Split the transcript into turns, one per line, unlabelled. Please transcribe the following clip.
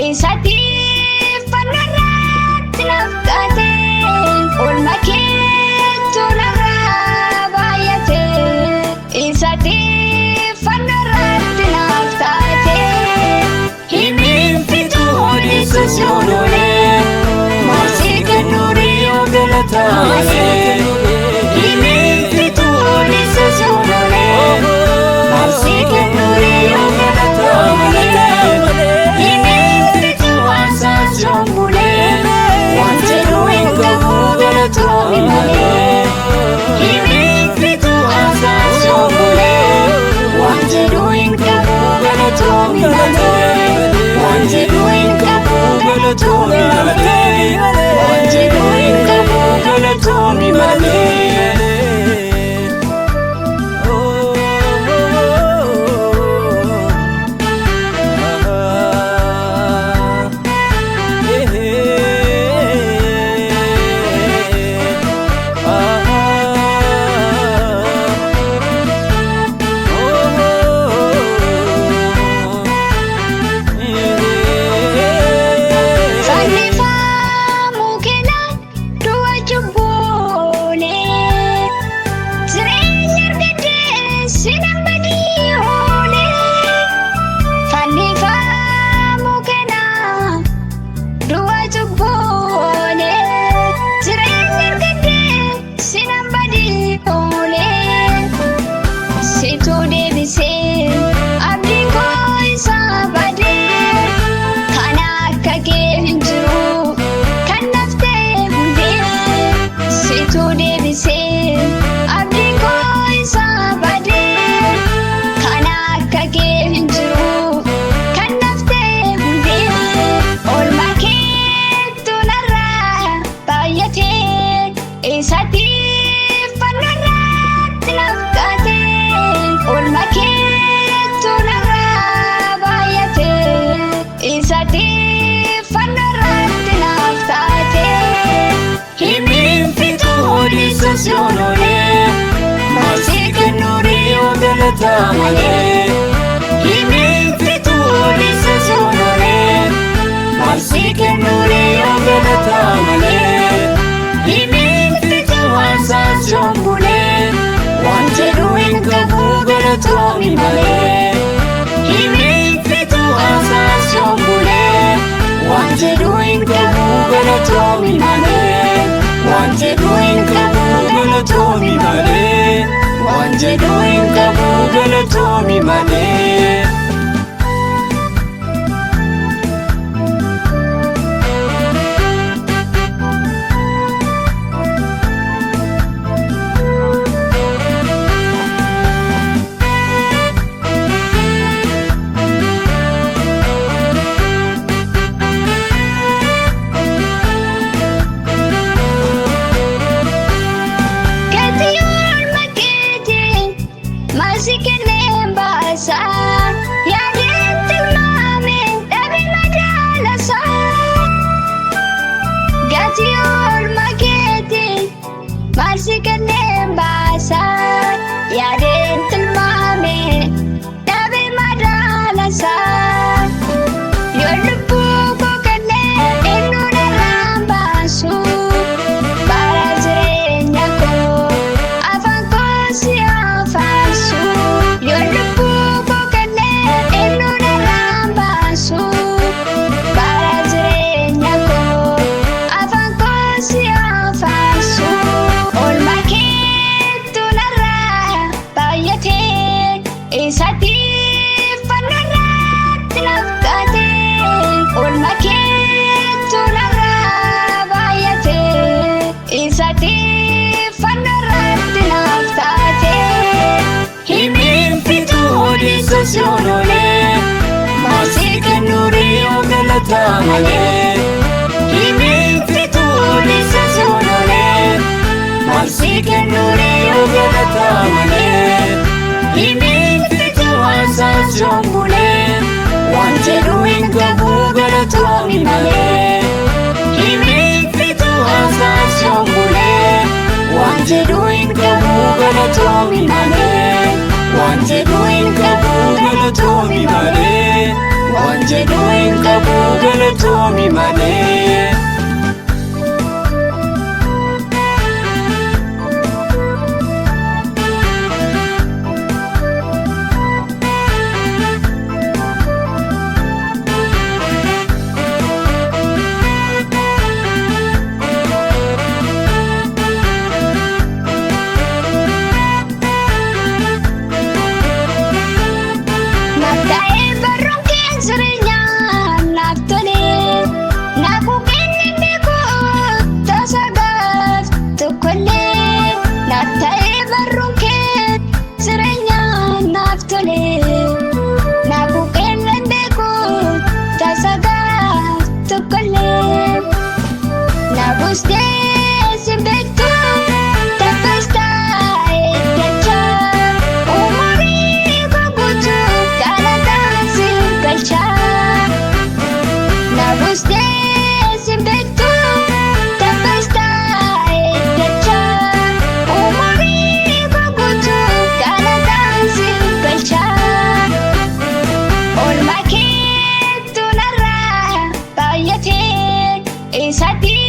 Eessatti fannoorratti naaf taate oolmaa keetu narraa baay'ate. Eessatti fannoorratti naaf taate himiin fituu odeessa si'ooloolee maasii kennuurii yoo galataale. Himiin fituu odeessa si'ooloolee maasii kennuurii yoo galataale. Maasii kennuurii yoo galataale. Himiin fituu odeessa si'ooloolee maasii kennuurii yoo galataale. Himiin fituu haasaa si'oon bulee waan jedhu hin qabu galatoomi malee. Himiin fituu haasaa si'oon bulee waan jedhu hin qabu galatoomi malee. Waan jedhu hin qabu galatoomi malee. Waan jedhu hin qabu galatoomi malee. Maasii kanneen baasaa yaadeen tilmaame dhaabee madaalasaa. Yoo lubbuu koo kanneen eenyuun irraan baasu bara jireenya koo afaan koo si afaarsu. Yoo lubbuu koo kanneen eenyuun irraan baasu bara jireenya koo afaan koo si afaarsu. Eessatti fannoorratti naaf taate oolmaa keetu narraa baay'ate. Eessatti fannoorratti naaf taate himiin fituu odeessa si'ooloolee maasii kennuurii yoo galataale. Himiin fituu odeessa si'ooloolee maasii kennuurii yoo galataale. Himiin fituu haasaa si'oon bulee waan jedhu hin qabu galatoomi malee. Himiin fituu haasaa si'oon bulee waan jedhu hin qabu galatoomi malee. Waan jedhu hin qabu galatoomi malee.
waan jedhu hin qabu galatoomi malee.
Isati